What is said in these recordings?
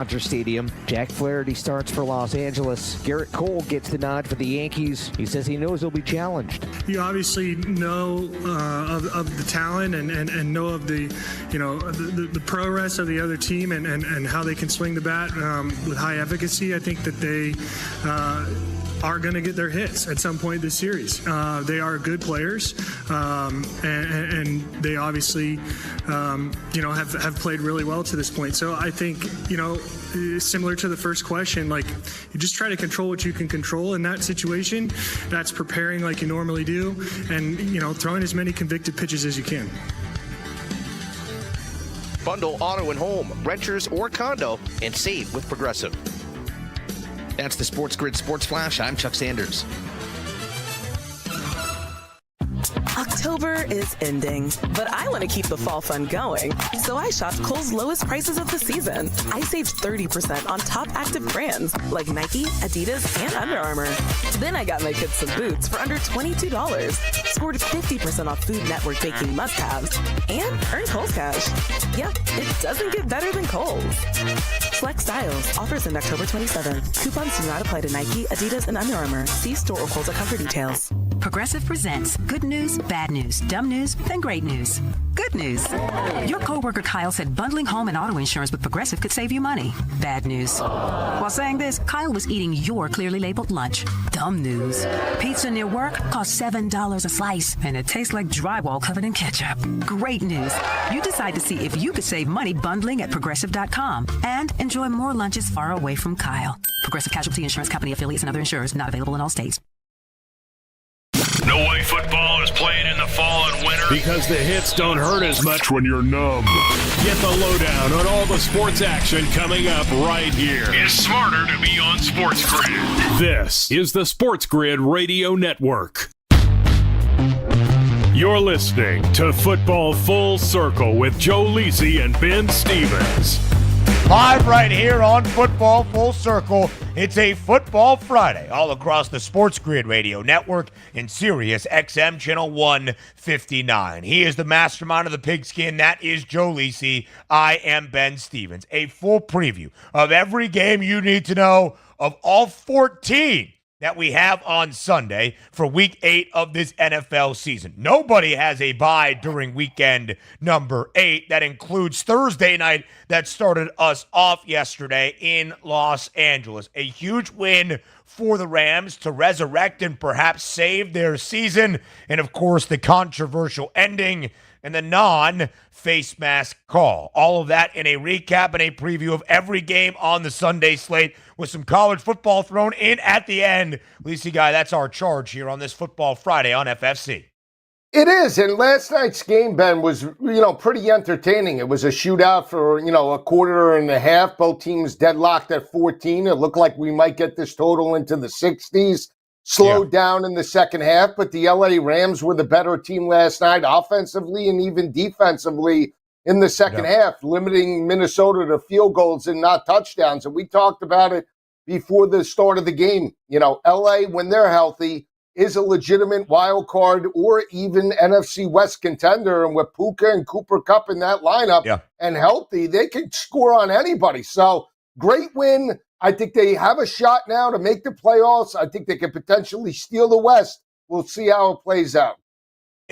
Dodger Stadium. Jack Flaherty starts for Los Angeles. Garrett Cole gets the nod for the Yankees. He says he knows he'll be challenged. You obviously know of the talent and know of the prowess of the other team and how they can swing the bat with high efficacy. I think that they are going to get their hits at some point this series. They are good players, and they obviously, have played really well to this point. So I think, similar to the first question, like you just try to control what you can control in that situation. That's preparing like you normally do, and throwing as many convicted pitches as you can. Bundle auto and home, renters or condo, and save with Progressive. That's the SportsGrid Sports Flash. I'm Chuck Sanders. October is ending, but I want to keep the fall fun going. So I shopped Kohl's lowest prices of the season. I saved 30% on top active brands like Nike, Adidas, and Under Armour. Then I got my kids some boots for under $22. Scored 50% off Food Network baking must-haves. And earned Kohl's Cash. Yep, it doesn't get better than Kohl's. Flex styles. Offers end October 27th. Coupons do not apply to Nike, Adidas, and Under Armour. See store or Kohl's.com for details. Progressive presents good news, bad news, dumb news, and great news. Good news. Your coworker Kyle said bundling home and auto insurance with Progressive could save you money. Bad news. While saying this, Kyle was eating your clearly labeled lunch. Dumb news. Pizza near work costs $7 a slice, and it tastes like drywall covered in ketchup. Great news. You decide to see if you could save money bundling at Progressive.com and enjoy more lunches far away from Kyle. Progressive Casualty Insurance Company affiliates and other insurers not available in all states. No way football is playing in the fall and winter because the hits don't hurt as much when you're numb. Get the lowdown on all the sports action coming up right here. It's smarter to be on SportsGrid. This is the SportsGrid Radio Network. You're listening to Football Full Circle with Joe Lisi and Ben Stevens. Live right here on Football Full Circle. It's a Football Friday all across the SportsGrid Radio Network and Sirius XM Channel 159. He is the mastermind of the pigskin. That is Joe Lisi. I am Ben Stevens. A full preview of every game you need to know of all 14 that we have on Sunday for Week 8 of this NFL season. Nobody has a bye during weekend number 8. That includes Thursday night that started us off yesterday in Los Angeles. A huge win for the Rams to resurrect and perhaps save their season. And, of course, the controversial ending and the non-face mask call. All of that in a recap and a preview of every game on the Sunday slate with some college football thrown in at the end. Lisi Guy, that's our charge here on this Football Friday on FFC. It is, and last night's game, Ben, was, pretty entertaining. It was a shootout for, a quarter and a half. Both teams deadlocked at 14. It looked like we might get this total into the 60s. Slowed down in the second half, but the LA Rams were the better team last night, offensively and even defensively in the second half, limiting Minnesota to field goals and not touchdowns. And we talked about it before the start of the game. LA, when they're healthy, is a legitimate wild card or even NFC West contender. And with Puka and Cooper Kupp in that lineup and healthy, they can score on anybody. So great win. I think they have a shot now to make the playoffs. I think they could potentially steal the West. We'll see how it plays out.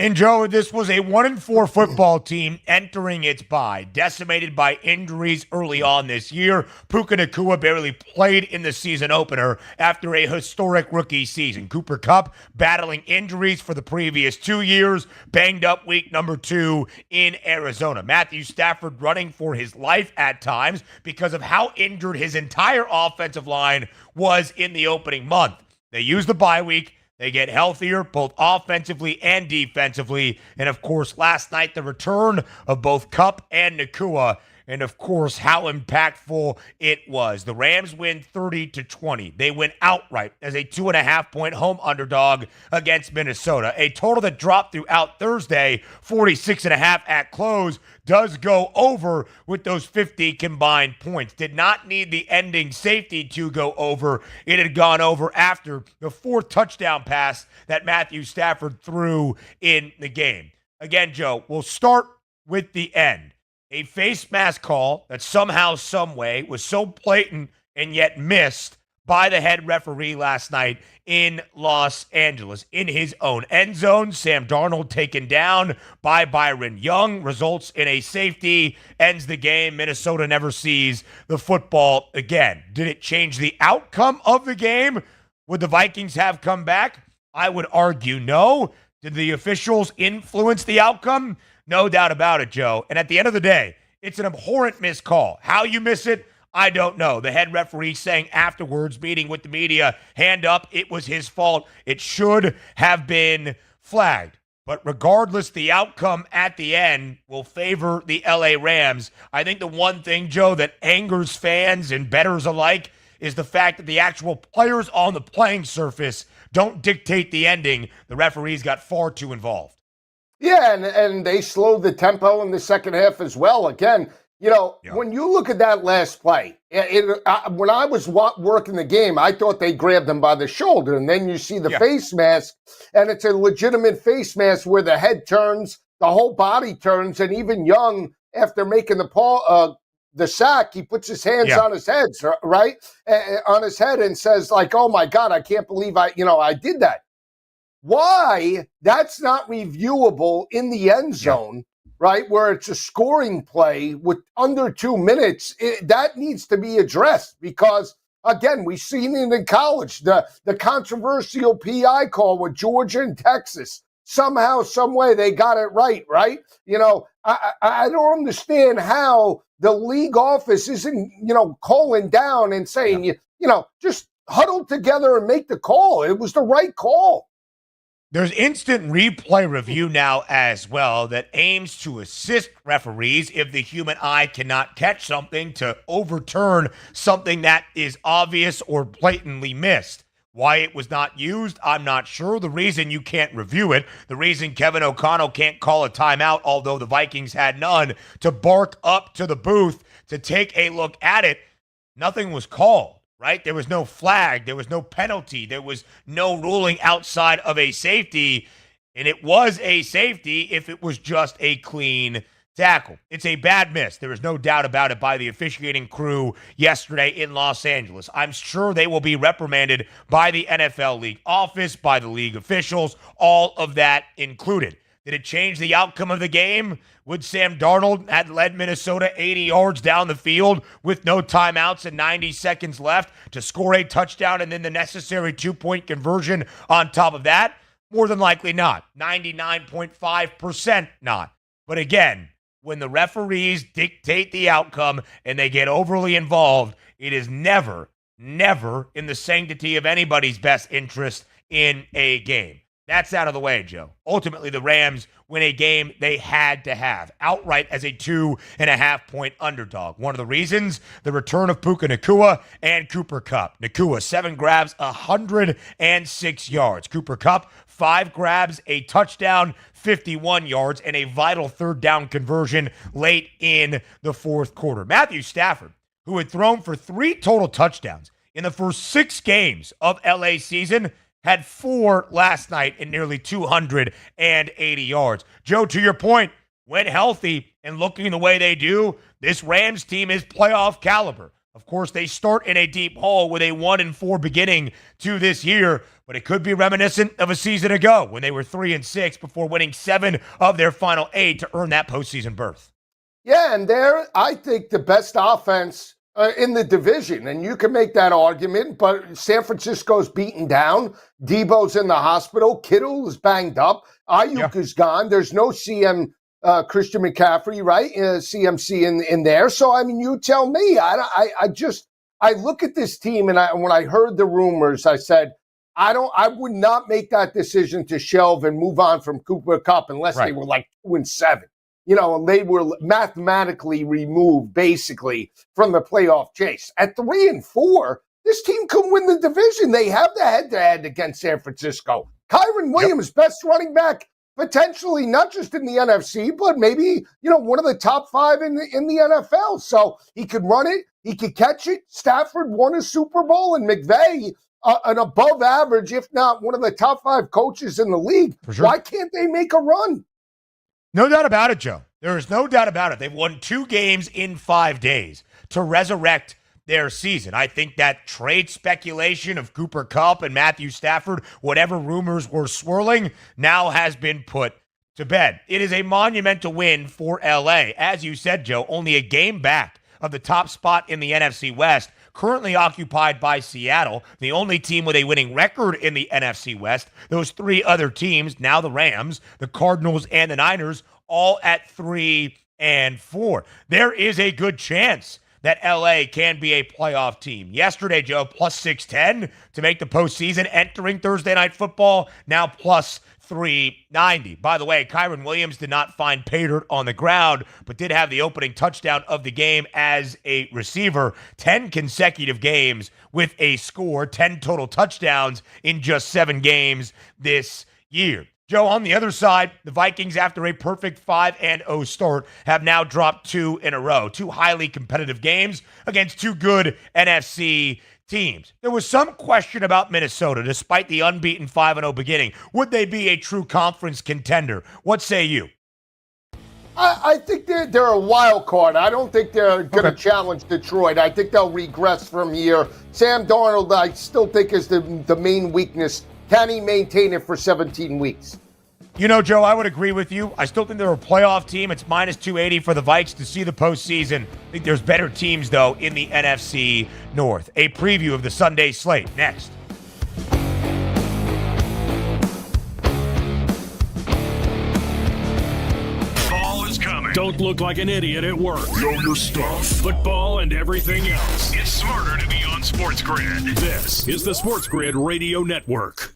And, Joe, this was a 1-4 football team entering its bye, decimated by injuries early on this year. Puka Nacua barely played in the season opener after a historic rookie season. Cooper Kupp battling injuries for the previous 2 years, banged up week number 2 in Arizona. Matthew Stafford running for his life at times because of how injured his entire offensive line was in the opening month. They used the bye week. They get healthier, both offensively and defensively. And, of course, last night, the return of both Kupp and Nacua. And, of course, how impactful it was. The Rams win 30-20. They win outright as a 2.5-point home underdog against Minnesota. A total that dropped throughout Thursday, 46.5 at close, does go over with those 50 combined points. Did not need the ending safety to go over. It had gone over after the 4th touchdown pass that Matthew Stafford threw in the game. Again, Joe, we'll start with the end. a face mask call that somehow, some way was so blatant and yet missed by the head referee last night in Los Angeles. In his own end zone, Sam Darnold taken down by Byron Young, results in a safety, ends the game. Minnesota never sees the football again. Did it change the outcome of the game? Would the Vikings have come back? I would argue no. Did the officials influence the outcome? No doubt about it, Joe. And at the end of the day, it's an abhorrent missed call. How you miss it, I don't know. The head referee saying afterwards, meeting with the media, hand up, it was his fault. It should have been flagged. But regardless, the outcome at the end will favor the LA Rams. I think the one thing, Joe, that angers fans and bettors alike is the fact that the actual players on the playing surface don't dictate the ending. The referees got far too involved. Yeah, and they slowed the tempo in the second half as well. Again, when you look at that last play, when I was working the game, I thought they grabbed him by the shoulder, and then you see the face mask, and it's a legitimate face mask where the head turns, the whole body turns, and even Young, after making the sack, he puts his hands on his head, right? On his head and says, like, oh, my God, I can't believe I did that. Why that's not reviewable in the end zone, right, where it's a scoring play with under 2 minutes, that needs to be addressed because, again, we've seen it in college, the controversial PI call with Georgia and Texas. Somehow, some way, they got it right? I don't understand how the league office isn't, calling down and saying, just huddle together and make the call. It was the right call. There's instant replay review now as well that aims to assist referees if the human eye cannot catch something to overturn something that is obvious or blatantly missed. Why it was not used, I'm not sure. The reason you can't review it, the reason Kevin O'Connell can't call a timeout, although the Vikings had none, to bark up to the booth to take a look at it, nothing was called. Right? There was no flag. There was no penalty. There was no ruling outside of a safety. And it was a safety if it was just a clean tackle. It's a bad miss. There is no doubt about it by the officiating crew yesterday in Los Angeles. I'm sure they will be reprimanded by the NFL league office, by the league officials, all of that included. Did it change the outcome of the game? Would Sam Darnold had led Minnesota 80 yards down the field with no timeouts and 90 seconds left to score a touchdown and then the necessary 2-point conversion on top of that? More than likely not. 99.5% not. But again, when the referees dictate the outcome and they get overly involved, it is never in the sanctity of anybody's best interest in a game. That's out of the way, Joe. Ultimately, the Rams win a game they had to have, outright as a 2.5-point underdog. One of the reasons, the return of Puka Nacua and Cooper Kupp. Nacua, 7 grabs, 106 yards. Cooper Kupp, 5 grabs, a touchdown, 51 yards, and a vital third down conversion late in the fourth quarter. Matthew Stafford, who had thrown for 3 total touchdowns in the first 6 games of LA season, had 4 last night in nearly 280 yards. Joe, to your point, when healthy and looking the way they do, this Rams team is playoff caliber. Of course, they start in a deep hole with a 1-4 beginning to this year, but it could be reminiscent of a season ago when they were 3-6 before winning 7 of their final 8 to earn that postseason berth. Yeah, and they're, I think, the best offense in the division, and you can make that argument, but San Francisco's beaten down. Debo's in the hospital. Kittle is banged up. Ayuk is gone. There's no Christian McCaffrey, right? CMC in there. So, I mean, you tell me. I look at this team, and when I heard the rumors, I said, I would not make that decision to shelve and move on from Cooper Kupp unless they were like 2-7. And they were mathematically removed, basically, from the playoff chase. At 3-4, this team couldn't win the division. They have the head-to-head against San Francisco. Kyron Williams, best running back, potentially not just in the NFC, but maybe, one of the top 5 in the NFL. So he could run it. He could catch it. Stafford won a Super Bowl, and McVay, an above average, if not one of the top 5 coaches in the league. For sure. Why can't they make a run? No doubt about it, Joe. There is no doubt about it. They've won 2 games in 5 days to resurrect their season. I think that trade speculation of Cooper Kupp and Matthew Stafford, whatever rumors were swirling, now has been put to bed. It is a monumental win for LA. As you said, Joe, only a game back of the top spot in the NFC West, currently occupied by Seattle, the only team with a winning record in the NFC West. Those 3 other teams, now the Rams, the Cardinals, and the Niners, all at 3 and 4. There is a good chance that LA can be a playoff team. Yesterday, Joe, plus 610 to make the postseason entering Thursday Night Football, now plus 390. By the way, Kyron Williams did not find pay dirt on the ground, but did have the opening touchdown of the game as a receiver. 10 consecutive games with a score, 10 total touchdowns in just 7 games this year. Joe, on the other side, the Vikings, after a perfect 5-0 start, have now dropped 2 in a row. 2 highly competitive games against 2 good NFC teams. There was some question about Minnesota, despite the unbeaten 5-0 beginning. Would they be a true conference contender? What say you? I think they're a wild card. I don't think they're going to challenge Detroit. I think they'll regress from here. Sam Darnold, I still think, is the main weakness. Can he maintain it for 17 weeks? You know, Joe, I would agree with you. I still think they're a playoff team. It's minus 280 for the Vikes to see the postseason. I think there's better teams, though, in the NFC North. A preview of the Sunday slate next. Fall is coming. Don't look like an idiot at work. Know your stuff. Football and everything else. It's smarter to be on SportsGrid. This is the SportsGrid Radio Network.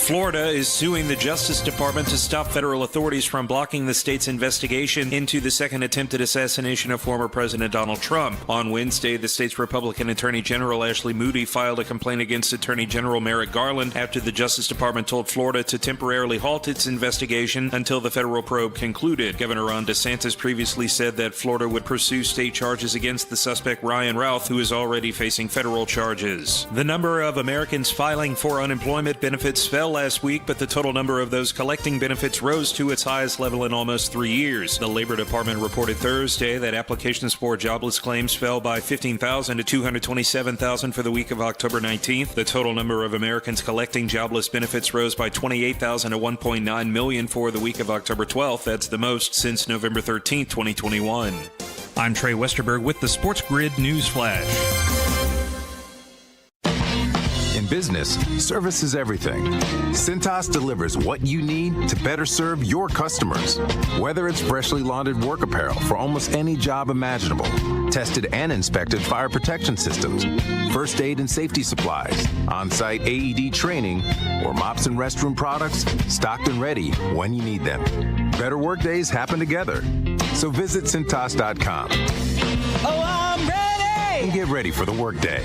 Florida is suing the Justice Department to stop federal authorities from blocking the state's investigation into the second attempted assassination of former President Donald Trump. On Wednesday, the state's Republican Attorney General Ashley Moody filed a complaint against Attorney General Merrick Garland after the Justice Department told Florida to temporarily halt its investigation until the federal probe concluded. Governor Ron DeSantis previously said that Florida would pursue state charges against the suspect Ryan Routh, who is already facing federal charges. The number of Americans filing for unemployment benefits fell last week, but the total number of those collecting benefits rose to its highest level in almost 3 years. The Labor Department reported Thursday that applications for jobless claims fell by 15,000 to 227,000 for the week of October 19th. The total number of Americans collecting jobless benefits rose by 28,000 to 1.9 million for the week of October 12th. That's the most since November 13th, 2021. I'm Trey Westerberg with the SportsGrid News Flash. In business, service is everything. Cintas delivers what you need to better serve your customers. Whether it's freshly laundered work apparel for almost any job imaginable, tested and inspected fire protection systems, first aid and safety supplies, on-site AED training, or mops and restroom products, stocked and ready when you need them. Better work days happen together. So visit Cintas.com. Oh, I'm ready! And get ready for the workday.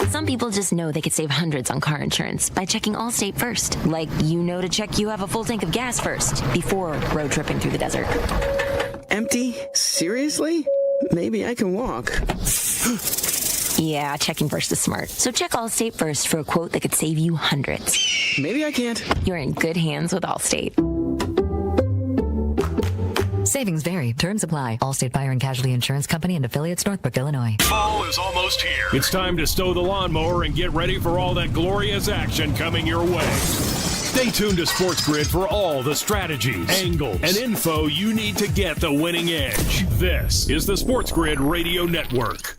Some people just know they could save hundreds on car insurance by checking Allstate first. Like, you know to check you have a full tank of gas first before road tripping through the desert. Empty? Seriously? Maybe I can walk. Yeah, checking first is smart. So check Allstate first for a quote that could save you hundreds. Maybe I can't. You're in good hands with Allstate. Savings vary. Terms apply. Allstate Fire and Casualty Insurance Company and affiliates, Northbrook, Illinois. Fall is almost here. It's time to stow the lawnmower and get ready for all that glorious action coming your way. Stay tuned to SportsGrid for all the strategies, angles, and info you need to get the winning edge. This is the SportsGrid Radio Network.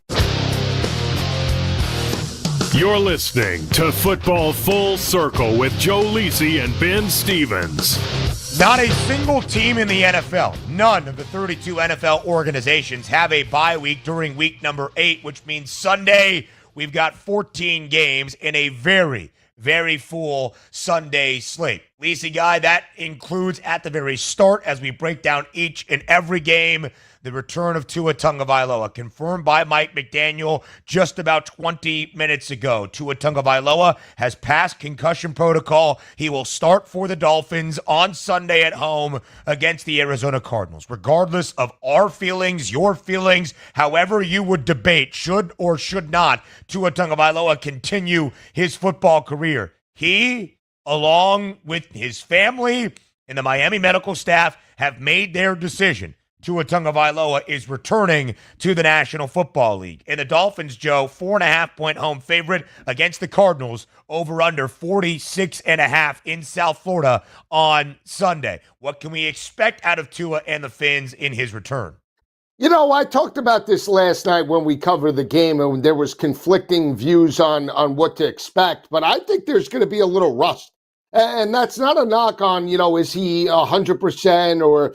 You're listening to Football Full Circle with Joe Lisi and Ben Stevens. Not a single team in the NFL, none of the 32 NFL organizations have a bye week during week number 8, which means Sunday we've got 14 games in a very, very full Sunday slate. Lisi Guy, that includes at the very start as we break down each and every game, the return of Tua Tagovailoa, confirmed by Mike McDaniel just about 20 minutes ago. Tua Tagovailoa has passed concussion protocol. He will start for the Dolphins on Sunday at home against the Arizona Cardinals. Regardless of our feelings, your feelings, however you would debate should or should not Tua Tagovailoa continue his football career, he, along with his family and the Miami medical staff, have made their decision. Tua Tagovailoa is returning to the National Football League. And the Dolphins, Joe, 4.5-point home favorite against the Cardinals, over under 46.5 in South Florida on Sunday. What can we expect out of Tua and the Fins in his return? You know, I talked about this last night when we covered the game, and there was conflicting views on what to expect, but I think there's going to be a little rust. And that's not a knock on, is he 100% or,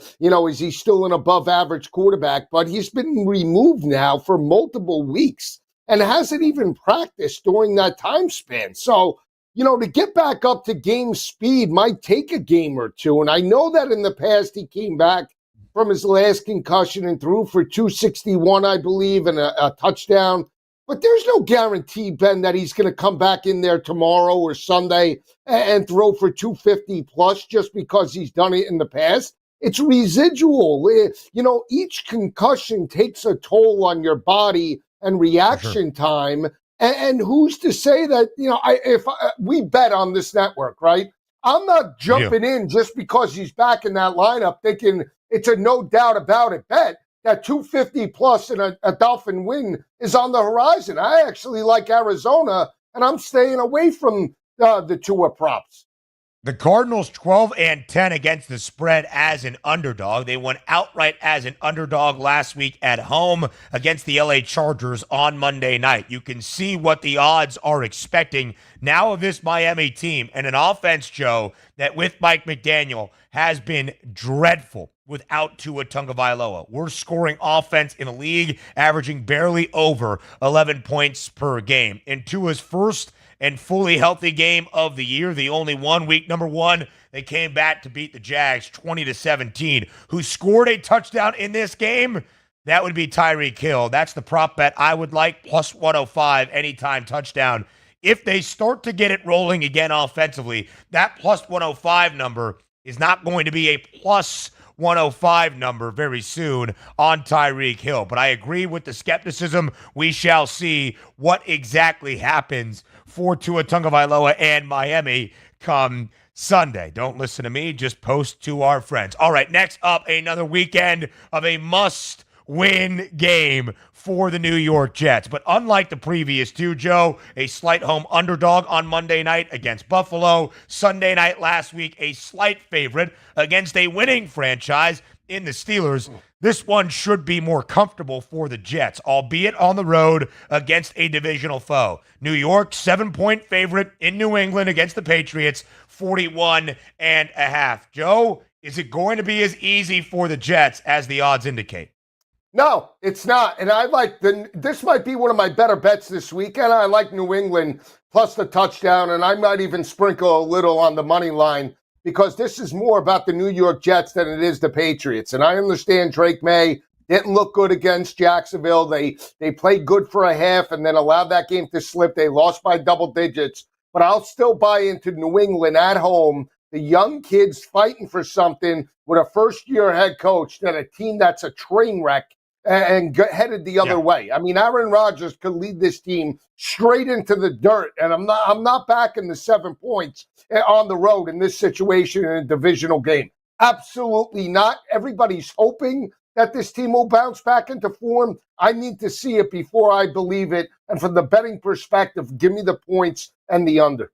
is he still an above average quarterback? But he's been removed now for multiple weeks and hasn't even practiced during that time span. So, to get back up to game speed might take a game or two. And I know that in the past he came back from his last concussion and threw for 261, I believe, and a touchdown. But there's no guarantee, Ben, that he's going to come back in there tomorrow or Sunday and throw for 250 plus just because he's done it in the past. It's residual. Each concussion takes a toll on your body and reaction time. And who's to say that, if we bet on this network, right? I'm not jumping in just because he's back in that lineup thinking it's a no doubt about it bet that 250 plus and a Dolphin win is on the horizon. I actually like Arizona, and I'm staying away from the Tua props. The Cardinals 12-10 against the spread as an underdog. They won outright as an underdog last week at home against the LA Chargers on Monday night. You can see what the odds are expecting now of this Miami team, and an offense, Joe, that with Mike McDaniel has been dreadful without Tua Tagovailoa. We're scoring offense in a league averaging barely over 11 points per game. In Tua's first and fully healthy game of the year, the only one, week number 1, they came back to beat the Jags 20-17. Who scored a touchdown in this game? That would be Tyreek Hill. That's the prop bet I would like, plus 105 anytime touchdown. If they start to get it rolling again offensively, that plus 105 number is not going to be a plus 105 number very soon on Tyreek Hill. But I agree with the skepticism. We shall see what exactly happens for Tua Tagovailoa and Miami come Sunday. Don't listen to me. Just post to our friends. All right, next up, another weekend of a must-win game for the New York Jets. But unlike the previous two, Joe, a slight home underdog on Monday night against Buffalo. Sunday night last week, a slight favorite against a winning franchise in the Steelers. This one should be more comfortable for the Jets, albeit on the road against a divisional foe. New York, 7-point favorite in New England against the Patriots, 41.5. Joe, is it going to be as easy for the Jets as the odds indicate? No, it's not. And I like this might be one of my better bets this weekend. I like New England plus the touchdown, and I might even sprinkle a little on the money line because this is more about the New York Jets than it is the Patriots. And I understand Drake May didn't look good against Jacksonville. They played good for a half and then allowed that game to slip. They lost by double digits. But I'll still buy into New England at home. The young kids fighting for something with a first-year head coach than a team that's a train wreck and headed the other way. I mean, Aaron Rodgers could lead this team straight into the dirt, and I'm not backing the 7 points on the road in this situation in a divisional game. Absolutely not. Everybody's hoping that this team will bounce back into form. I need to see it before I believe it. And from the betting perspective, give me the points and the under.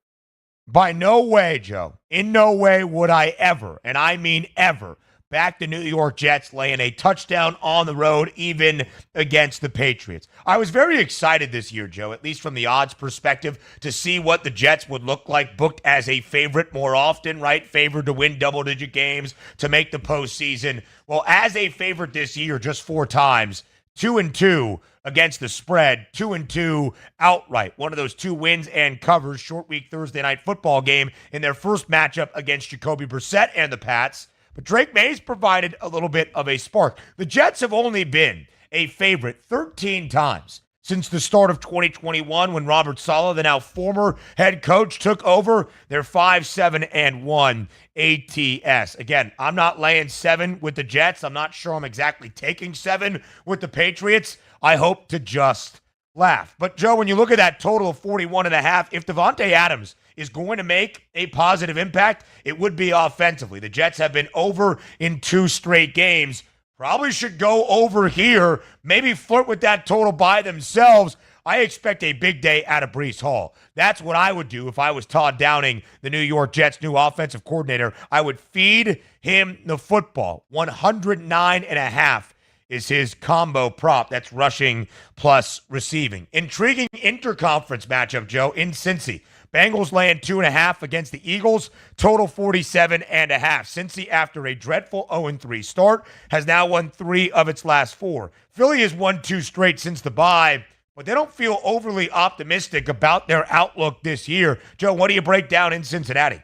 By no way, Joe. In no way would I ever, and I mean ever, back the New York Jets laying a touchdown on the road, even against the Patriots. I was very excited this year, Joe, at least from the odds perspective, to see what the Jets would look like booked as a favorite more often, right? Favored to win double-digit games, to make the postseason. Well, as a favorite this year, just 4 times, 2-2 against the spread, 2-2 outright. One of those 2 wins and covers, short week Thursday night football game in their first matchup against Jacoby Brissett and the Pats. But Drake May's provided a little bit of a spark. The Jets have only been a favorite 13 times since the start of 2021 when Robert Saleh, the now former head coach, took over. Their 5-7-1 ATS. Again, I'm not laying 7 with the Jets. I'm not sure I'm exactly taking 7 with the Patriots. I hope to just laugh. But, Joe, when you look at that total of 41.5, if Devontae Adams is going to make a positive impact, it would be offensively. The Jets have been over in 2 straight games. Probably should go over here, maybe flirt with that total by themselves. I expect a big day out of Breece Hall. That's what I would do if I was Todd Downing, the New York Jets' new offensive coordinator. I would feed him the football. 109.5 is his combo prop. That's rushing plus receiving. Intriguing interconference matchup, Joe, in Cincy. Bengals laying 2.5 against the Eagles, total 47.5. Cincy, after a dreadful 0-3 start, has now won 3 of its last 4. Philly has won 2 straight since the bye, but they don't feel overly optimistic about their outlook this year. Joe, what do you break down in Cincinnati?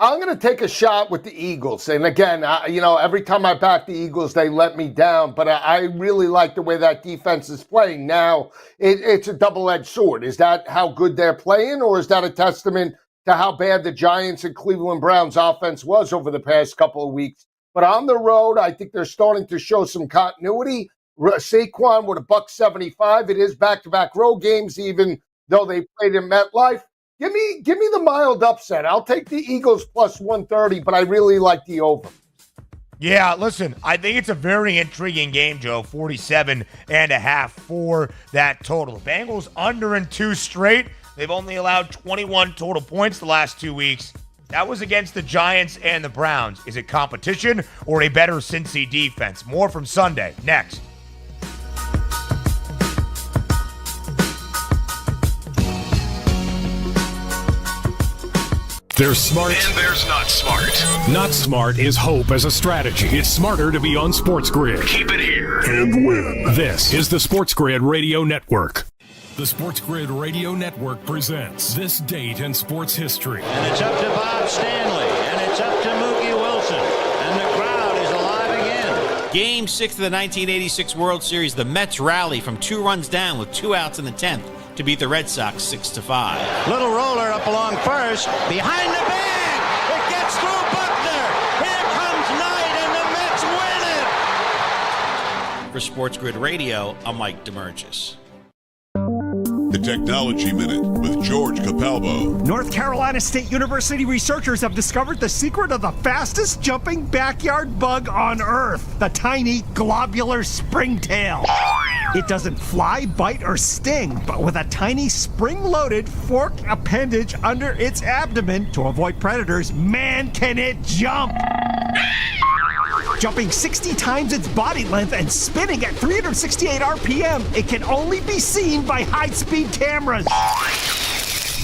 I'm going to take a shot with the Eagles. And again, every time I back the Eagles, they let me down. But I really like the way that defense is playing. Now, it's a double-edged sword. Is that how good they're playing, or is that a testament to how bad the Giants and Cleveland Browns offense was over the past couple of weeks? But on the road, I think they're starting to show some continuity. Saquon with $175. It is back-to-back road games, even though they played in MetLife. Give me the mild upset. I'll take the Eagles plus 130, but I really like the over. Yeah, listen, I think it's a very intriguing game, Joe. 47.5 for that total. Bengals under in 2 straight. They've only allowed 21 total points the last 2 weeks. That was against the Giants and the Browns. Is it competition or a better Cincy defense? More from Sunday next. There's smart. And there's not smart. Not smart is hope as a strategy. It's smarter to be on SportsGrid. Keep it here. And win. This is the SportsGrid Radio Network. The SportsGrid Radio Network presents This Date in Sports History. And it's up to Bob Stanley. And it's up to Mookie Wilson. And the crowd is alive again. Game 6 of the 1986 World Series, the Mets rally from 2 runs down with 2 outs in the 10th. To beat the Red Sox 6-5. Little roller up along first, behind the bag. It gets through Buckner. Here comes Knight, and the Mets win it. For SportsGrid Radio, I'm Mike DeMurgis. The Technology Minute with George Capalbo. North Carolina State University researchers have discovered the secret of the fastest jumping backyard bug on Earth, the tiny globular springtail. It doesn't fly, bite, or sting, but with a tiny spring-loaded forked appendage under its abdomen to avoid predators, man, can it jump! Jumping 60 times its body length and spinning at 368 RPM, it can only be seen by high-speed cameras.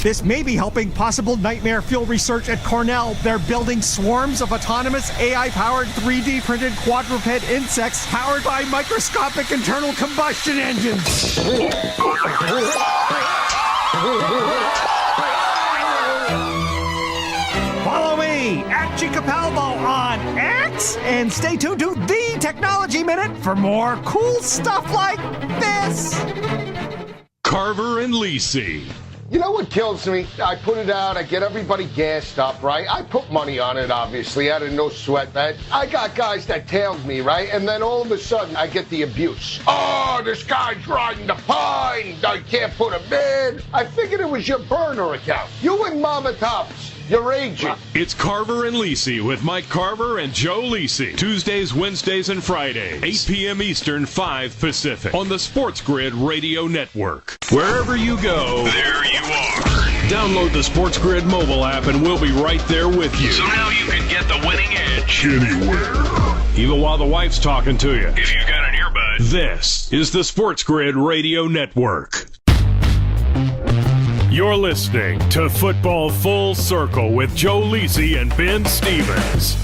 This may be helping possible nightmare fuel research at Cornell. They're building swarms of autonomous AI-powered 3D printed quadruped insects powered by microscopic internal combustion engines. Follow me at Capalbo on X and stay tuned to the Technology Minute for more cool stuff like this. Carver and Lisi. You know what kills me? I put it out, I get everybody gassed up, right? I put money on it, obviously, out of no sweat bet. I got guys that tailed me, right? And then all of a sudden, I get the abuse. Oh, this guy's riding the pine. I can't put him in. I figured it was your burner account. You and Mama Tops. Your agent. It's Carver and Lisi with Mike Carver and Joe Lisi. Tuesdays, Wednesdays, and Fridays. 8 p.m. Eastern, 5 Pacific. On the SportsGrid Radio Network. Wherever you go, there you are. Download the SportsGrid mobile app and we'll be right there with you. So now you can get the winning edge anywhere. Even while the wife's talking to you. If you got an earbud. This is the SportsGrid Radio Network. You're listening to Football Full Circle with Joe Lisi and Ben Stevens.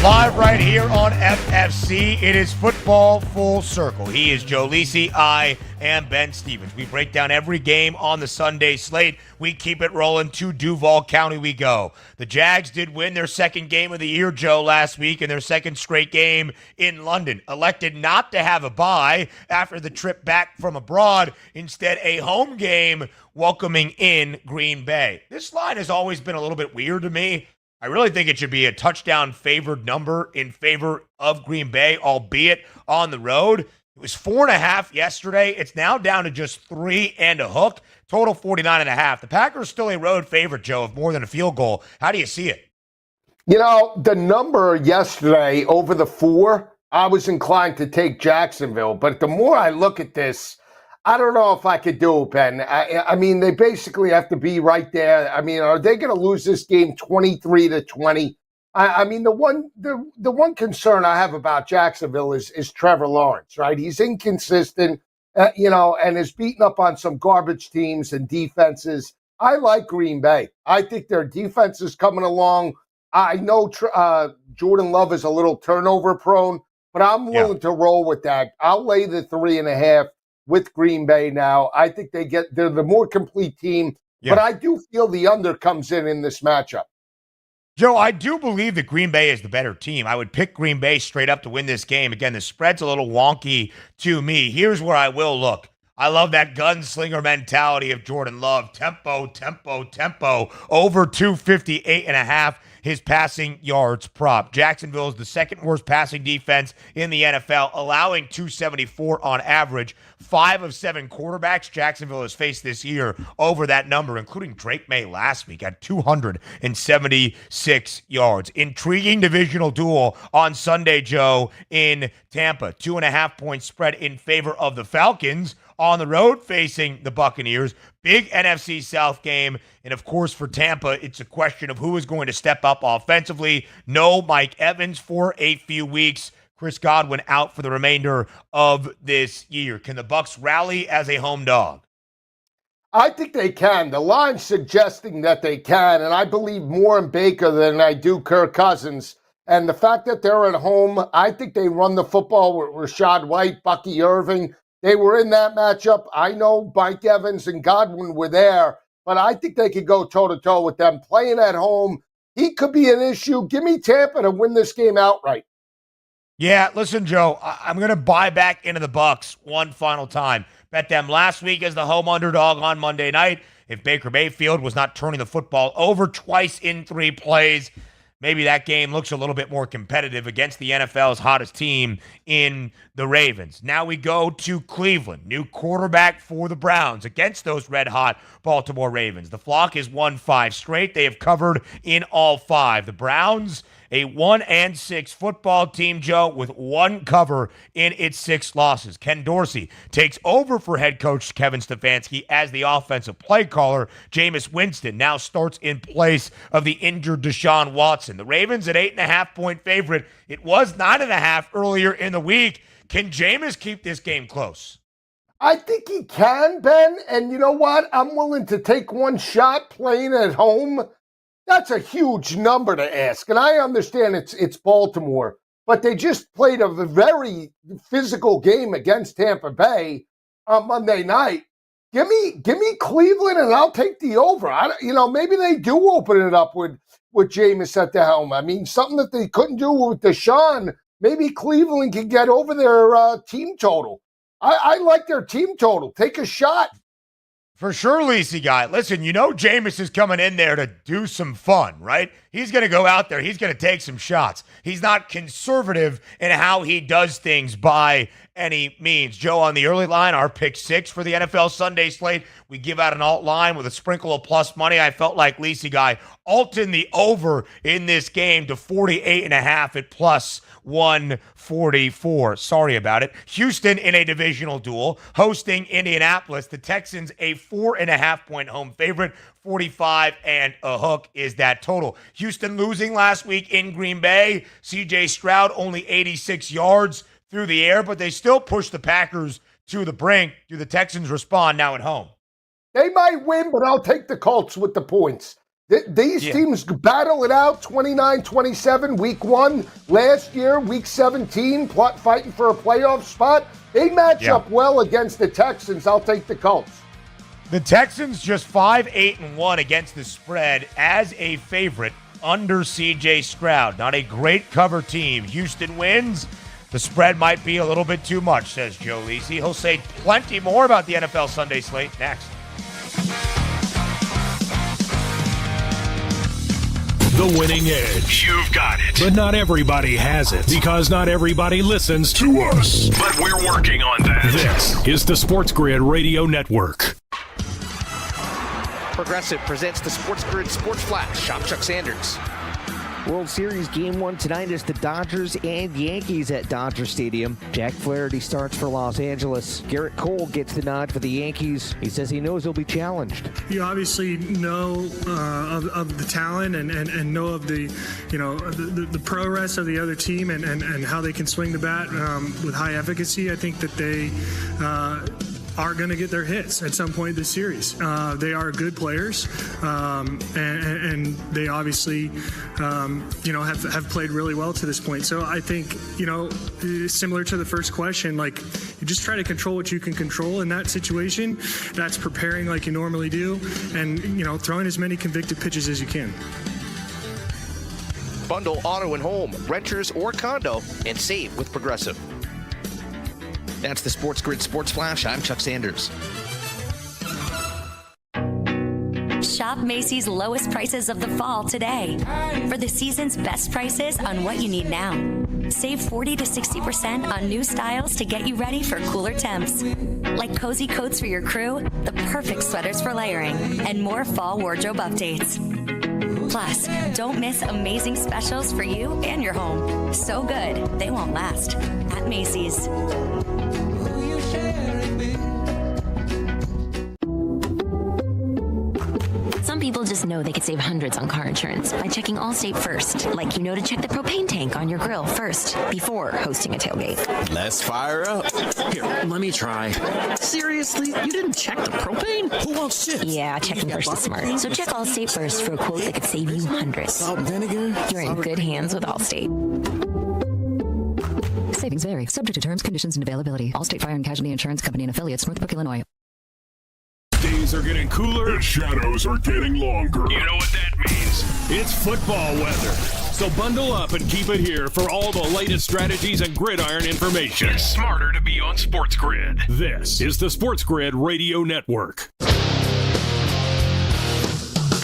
Live right here on FFC, it is Football Full Circle. He is Joe Lisi, I am Ben Stevens. We break down every game on the Sunday slate. We keep it rolling. To Duval County we go. The Jags did win their second game of the year, Joe, last week, and their second straight game in London. Elected not to have a bye after the trip back from abroad. Instead, a home game welcoming in Green Bay. This line has always been a little bit weird to me. I really think it should be a touchdown favored number in favor of Green Bay, albeit on the road. It was 4.5 yesterday. It's now down to just 3 and a hook. Total 49.5. The Packers still a road favorite, Joe, of more than a field goal. How do you see it? You know, the number yesterday over the 4, I was inclined to take Jacksonville. But the more I look at this, I don't know if I could do it, Ben. I mean, they basically have to be right there. I mean, are they going to lose this game 23-20? I mean, the one concern I have about Jacksonville is Trevor Lawrence, right? He's inconsistent, and is beaten up on some garbage teams and defenses. I like Green Bay. I think their defense is coming along. I know Jordan Love is a little turnover prone, but I'm willing to roll with that. I'll lay the 3.5. With Green Bay now. I think they're the more complete team, but I do feel the under comes in this matchup. Joe, I do believe that Green Bay is the better team. I would pick Green Bay straight up to win this game. Again, the spread's a little wonky to me. Here's where I will look. I love that gunslinger mentality of Jordan Love. Tempo, tempo, tempo. Over 258.5. His passing yards prop. Jacksonville is the second worst passing defense in the NFL, allowing 274 on average. 5 of 7 quarterbacks Jacksonville has faced this year over that number, including Drake May last week at 276 yards. Intriguing divisional duel on Sunday, Joe, in Tampa. 2.5-point spread in favor of the Falcons on the road facing the Buccaneers. Big NFC South game. And, of course, for Tampa, it's a question of who is going to step up offensively. No Mike Evans for a few weeks. Chris Godwin out for the remainder of this year. Can the Bucs rally as a home dog? I think they can. The line's suggesting that they can, and I believe more in Baker than I do Kirk Cousins. And the fact that they're at home, I think they run the football with Rashad White, Bucky Irving. They were in that matchup. I know Mike Evans and Godwin were there, but I think they could go toe-to-toe with them. Playing at home, he could be an issue. Give me Tampa to win this game outright. Yeah, listen, Joe, I'm going to buy back into the Bucs one final time. Bet them last week as the home underdog on Monday night. If Baker Mayfield was not turning the football over twice in 3 plays, maybe that game looks a little bit more competitive against the NFL's hottest team in the Ravens. Now we go to Cleveland. New quarterback for the Browns against those red-hot Baltimore Ravens. The flock has won 5 straight. They have covered in all 5. The Browns, a 1-6 football team, Joe, with 1 cover in its 6 losses. Ken Dorsey takes over for head coach Kevin Stefanski as the offensive play caller. Jameis Winston now starts in place of the injured Deshaun Watson. The Ravens at 8.5-point favorite. It was 9.5 earlier in the week. Can Jameis keep this game close? I think he can, Ben. And you know what? I'm willing to take one shot playing at home. That's a huge number to ask. And I understand it's Baltimore, but they just played a very physical game against Tampa Bay on Monday night. Give me Cleveland, and I'll take the over. Maybe they do open it up with Jameis at the helm. I mean, something that they couldn't do with Deshaun. Maybe Cleveland can get over their team total. I like their team total. Take a shot. For sure, Lisi guy. Listen, Jameis is coming in there to do some fun, right? He's going to go out there. He's going to take some shots. He's not conservative in how he does things by any means. Joe, on the early line, our pick 6 for the NFL Sunday slate. We give out an alt line with a sprinkle of plus money. I felt like Lisi guy alting the over in this game to 48.5 at plus 144. Sorry about it. Houston in a divisional duel, hosting Indianapolis. The Texans a 4.5-point home favorite. 45 and a hook is that total. Houston losing last week in Green Bay. C.J. Stroud only 86 yards through the air, but they still push the Packers to the brink. Do the Texans respond now at home? They might win, but I'll take the Colts with the points. These teams battle it out 29-27 week 1. Last year, week 17, fighting for a playoff spot. They match up well against the Texans. I'll take the Colts. The Texans just 5-8-1 against the spread as a favorite under C.J. Stroud. Not a great cover team. Houston wins. The spread might be a little bit too much, says Joe Lisi. He'll say plenty more about the NFL Sunday slate next. The winning edge. You've got it. But not everybody has it, because not everybody listens to us. But we're working on that. This is the SportsGrid Radio Network. Progressive presents the SportsGrid Sports Flash. Shop Chuck Sanders. World Series Game 1 tonight is the Dodgers and Yankees at Dodger Stadium. Jack Flaherty starts for Los Angeles. Garrett Cole gets the nod for the Yankees. He says he knows he'll be challenged. You obviously know of the talent and know of the prowess of the other team and how they can swing the bat with high efficacy. I think that they are going to get their hits at some point this series. They are good players, and they obviously, have played really well to this point. So I think, similar to the first question, like you just try to control what you can control in that situation. That's preparing like you normally do, and throwing as many convicted pitches as you can. Bundle auto and home, renters or condo, and save with Progressive. That's the SportsGrid Sports Flash. I'm Chuck Sanders. Shop Macy's lowest prices of the fall today. For the season's best prices on what you need now. Save 40 to 60% on new styles to get you ready for cooler temps. Like cozy coats for your crew, the perfect sweaters for layering, and more fall wardrobe updates. Plus, don't miss amazing specials for you and your home. So good, they won't last. At Macy's. Some people just know they could save hundreds on car insurance by checking Allstate first. Like to check the propane tank on your grill first before hosting a tailgate. Let's fire up. Here, let me try. Seriously? You didn't check the propane? Who wants chips? Yeah, checking first is smart. So check Allstate first for a quote that could save you hundreds. Salt and vinegar? You're in good hands with Allstate. Savings vary. Subject to terms, conditions, and availability. Allstate Fire and Casualty Insurance Company and affiliates, Northbrook, Illinois. Days are getting cooler. The shadows are getting longer. You know what that means? It's football weather. So bundle up and keep it here for all the latest strategies and gridiron information. It's smarter to be on SportsGrid. This is the SportsGrid Radio Network.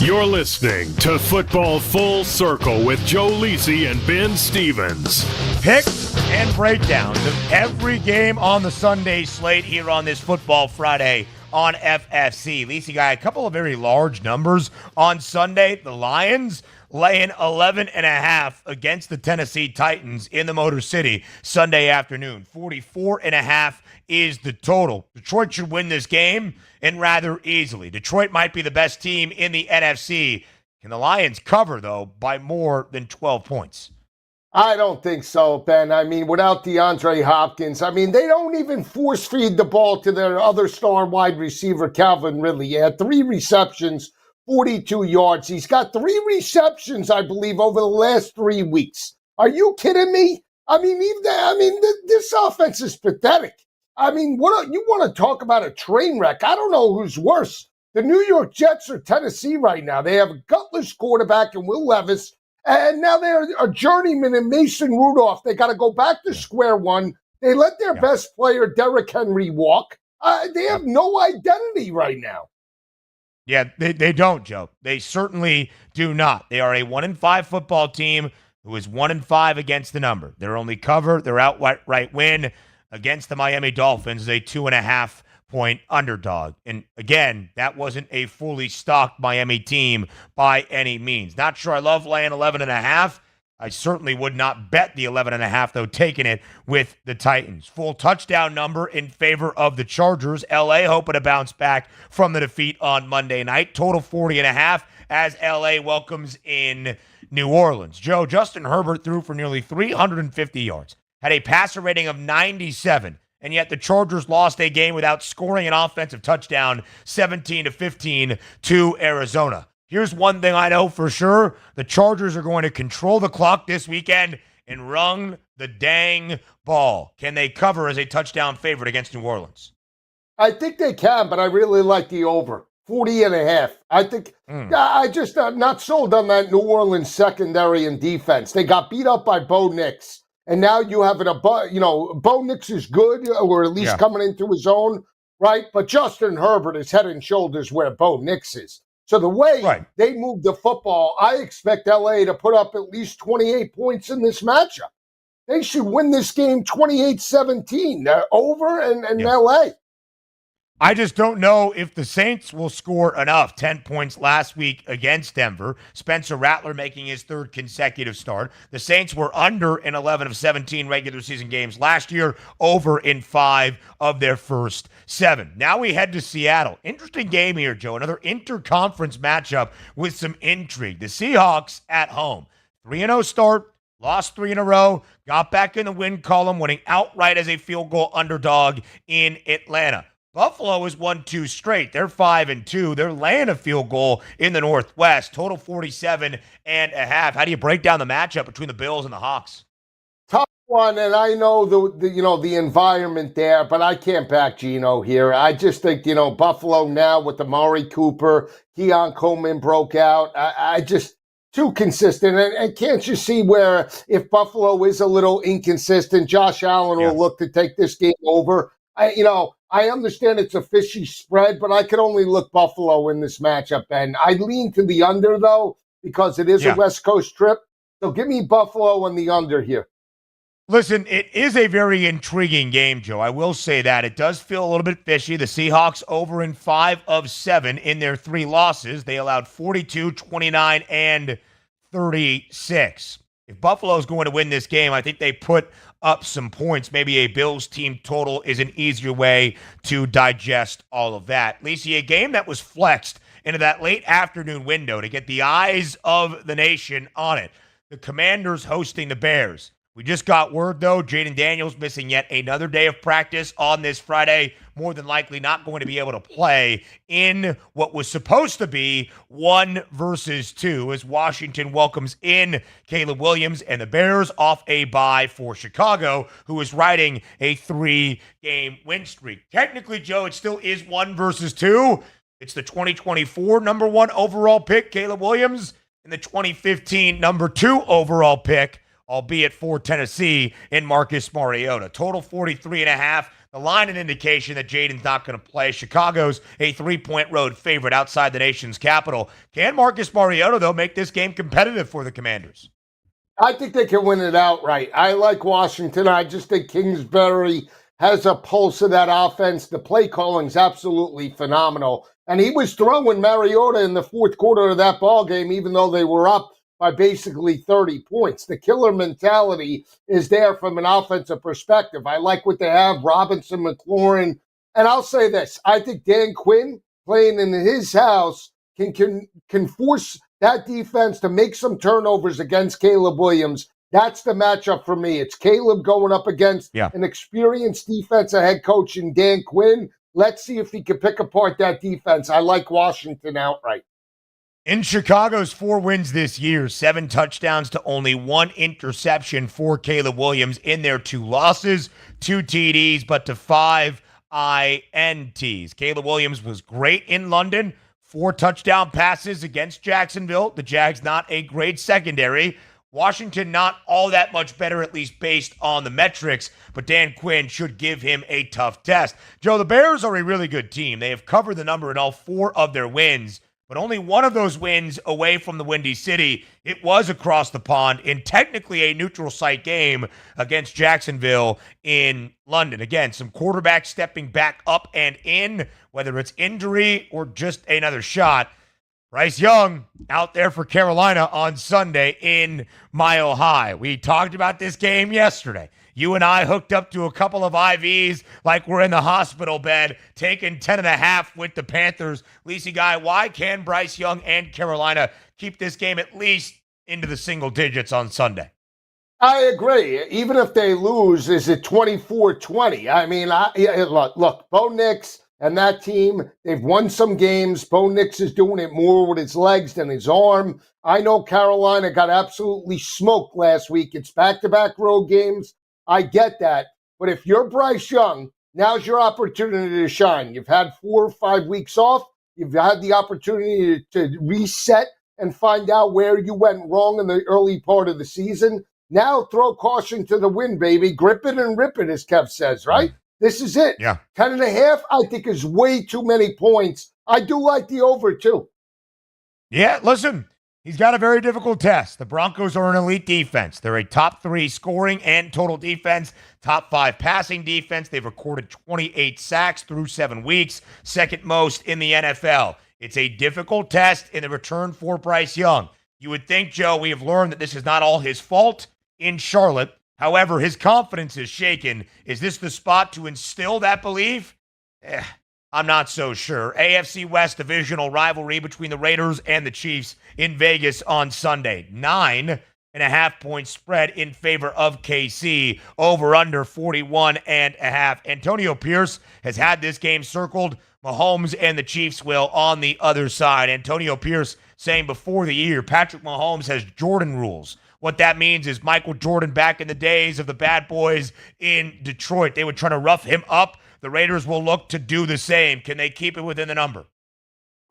You're listening to Football Full Circle with Joe Lisi and Ben Stevens. Picks and breakdowns of every game on the Sunday slate here on this Football Friday on FFC. Lisi got a couple of very large numbers on Sunday. The Lions laying 11.5 against the Tennessee Titans in the Motor City Sunday afternoon. 44.5 is the total. Detroit should win this game, and rather easily. Detroit might be the best team in the NFC. Can the Lions cover, though, by more than 12 points? I don't think so, Ben. I mean, without DeAndre Hopkins, they don't even force feed the ball to their other star wide receiver, Calvin Ridley. He had 3 receptions, 42 yards. He's got 3 receptions, I believe, over the last 3 weeks. Are you kidding me? This offense is pathetic. What you want to talk about a train wreck? I don't know who's worse, the New York Jets or Tennessee right now. They have a gutless quarterback in Will Levis. And now they're a journeyman in Mason Rudolph. They got to go back to square one. They let their best player, Derrick Henry, walk. They have no identity right now. Yeah, they don't, Joe. They certainly do not. They are a 1-5 football team who is 1-5 against the number. Their only cover, their outright win against the Miami Dolphins is a 2.5-point underdog. And again, that wasn't a fully stocked Miami team by any means. Not sure I love laying 11.5. I certainly would not bet the 11.5, though, taking it with the Titans. Full touchdown number in favor of the Chargers. LA hoping to bounce back from the defeat on Monday night. Total 40.5 as LA welcomes in New Orleans. Joe, Justin Herbert threw for nearly 350 yards, had a passer rating of 97, and yet the Chargers lost a game without scoring an offensive touchdown, 17-15 to Arizona. Here's one thing I know for sure. The Chargers are going to control the clock this weekend and run the dang ball. Can they cover as a touchdown favorite against New Orleans? I think they can, but I really like the over. 40.5. I think I just not sold on that New Orleans secondary and defense. They got beat up by Bo Nix, and now you have Bo Nix is good, or at least coming into his own, right? But Justin Herbert is head and shoulders where Bo Nix is. So the way they move the football, I expect LA to put up at least 28 points in this matchup. They should win this game 28-17. They're over and LA. I just don't know if the Saints will score enough. 10 points last week against Denver. Spencer Rattler making his third consecutive start. The Saints were under in 11 of 17 regular season games last year, over in 5 of their first 7. Now we head to Seattle. Interesting game here, Joe. Another interconference matchup with some intrigue. The Seahawks at home. 3-0 start. Lost 3 in a row. Got back in the win column, winning outright as a field goal underdog in Atlanta. Buffalo has won 2 straight. They're 5-2. They're laying a field goal in the Northwest. Total 47.5. How do you break down the matchup between the Bills and the Hawks? Tough one, and I know the environment there, but I can't back Geno here. I just think Buffalo now with the Amari Cooper, Keon Coleman broke out. I just too consistent, and can't you see where if Buffalo is a little inconsistent, Josh Allen will look to take this game over. I understand it's a fishy spread, but I could only look Buffalo in this matchup. And I lean to the under, though, because it is a West Coast trip. So give me Buffalo and the under here. Listen, it is a very intriguing game, Joe. I will say that. It does feel a little bit fishy. The Seahawks over in 5 of 7 in their 3 losses. They allowed 42, 29, and 36. If Buffalo's going to win this game, I think they put up some points. Maybe a Bills team total is an easier way to digest all of that. Lacey, a game that was flexed into that late afternoon window to get the eyes of the nation on it. The Commanders hosting the Bears. We just got word, though, Jaden Daniels missing yet another day of practice on this Friday. More than likely not going to be able to play in what was supposed to be 1 versus 2 as Washington welcomes in Caleb Williams and the Bears off a bye for Chicago, who is riding a 3-game win streak. Technically, Joe, it still is 1 versus 2. It's the 2024 number 1 overall pick, Caleb Williams, and the 2015 number 2 overall pick, albeit for Tennessee, in Marcus Mariota. Total 43.5. The line an indication that Jaden's not going to play. Chicago's a 3-point road favorite outside the nation's capital. Can Marcus Mariota, though, make this game competitive for the Commanders? I think they can win it outright. I like Washington. I just think Kingsbury has a pulse of that offense. The play calling's absolutely phenomenal. And he was throwing Mariota in the fourth quarter of that ball game, even though they were up by basically 30 points. The killer mentality is there from an offensive perspective. I like what they have, Robinson, McLaurin. And I'll say this. I think Dan Quinn playing in his house can force that defense to make some turnovers against Caleb Williams. That's the matchup for me. It's Caleb going up against an experienced defensive head coach in Dan Quinn. Let's see if he can pick apart that defense. I like Washington outright. In Chicago's 4 wins this year, 7 touchdowns to only 1 interception for Caleb Williams in their 2 losses, 2 TDs, but to 5 INTs. Caleb Williams was great in London, 4 touchdown passes against Jacksonville. The Jags not a great secondary. Washington not all that much better, at least based on the metrics, but Dan Quinn should give him a tough test. Joe, the Bears are a really good team. They have covered the number in all 4 of their wins, but only one of those wins away from the Windy City. It was across the pond in technically a neutral site game against Jacksonville in London. Again, some quarterbacks stepping back up and in, whether it's injury or just another shot. Bryce Young out there for Carolina on Sunday in Mile High. We talked about this game yesterday. You and I hooked up to a couple of IVs like we're in the hospital bed, taking 10.5 with the Panthers. Lacey Guy, why can Bryce Young and Carolina keep this game at least into the single digits on Sunday? I agree. Even if they lose, is it 24-20? I mean, look, Bo Nix, And that team, they've won some games. Bo Nix is doing it more with his legs than his arm. I know Carolina got absolutely smoked last week. It's back-to-back road games. I get that. But if you're Bryce Young, now's your opportunity to shine. You've had 4 or 5 weeks off. You've had the opportunity to reset and find out where you went wrong in the early part of the season. Now throw caution to the wind, baby. Grip it and rip it, as Kev says, right? This is it. Yeah. 10.5, I think, is way too many points. I do like the over, too. Yeah, listen, he's got a very difficult test. The Broncos are an elite defense. They're a top 3 scoring and total defense, top 5 passing defense. They've recorded 28 sacks through 7 weeks, second most in the NFL. It's a difficult test in the return for Bryce Young. You would think, Joe, we have learned that this is not all his fault in Charlotte. However, his confidence is shaken. Is this the spot to instill that belief? I'm not so sure. AFC West divisional rivalry between the Raiders and the Chiefs in Vegas on Sunday. 9.5-point spread in favor of KC. Over under 41.5. Antonio Pierce has had this game circled. Mahomes and the Chiefs will on the other side. Antonio Pierce saying before the year, Patrick Mahomes has Jordan rules. What that means is Michael Jordan back in the days of the bad boys in Detroit. They would try to rough him up. The Raiders will look to do the same. Can they keep it within the number?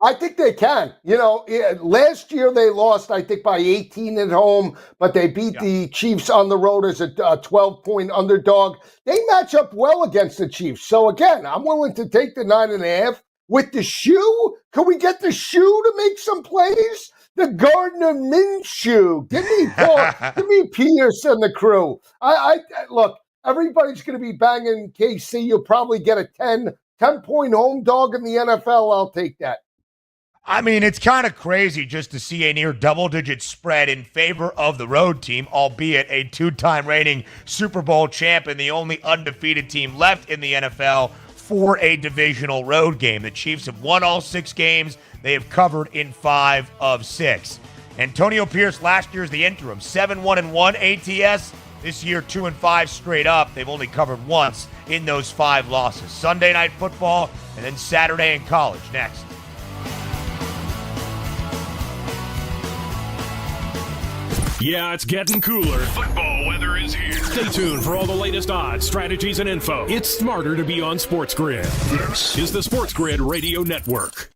I think they can. Last year they lost, I think, by 18 at home, but they beat the Chiefs on the road as a 12-point underdog. They match up well against the Chiefs. So, again, I'm willing to take the 9.5. With the shoe? Can we get the shoe to make some plays? The Gardner Minshew. Give me Paul. Give me Pierce and the crew. I look, everybody's going to be banging KC. You'll probably get a 10-point home dog in the NFL. I'll take that. I mean, it's kind of crazy just to see a near double-digit spread in favor of the road team, albeit a 2-time reigning Super Bowl champ and the only undefeated team left in the NFL for a divisional road game. The Chiefs have won all 6 games. They have covered in 5 of 6. Antonio Pierce last year is the interim, 7-1-1 ATS. This year, 2-5 straight up. They've only covered once in those 5 losses. Sunday night football and then Saturday in college next. Yeah, it's getting cooler. Football weather is here. Stay tuned for all the latest odds, strategies, and info. It's smarter to be on SportsGrid. This is the SportsGrid Radio Network.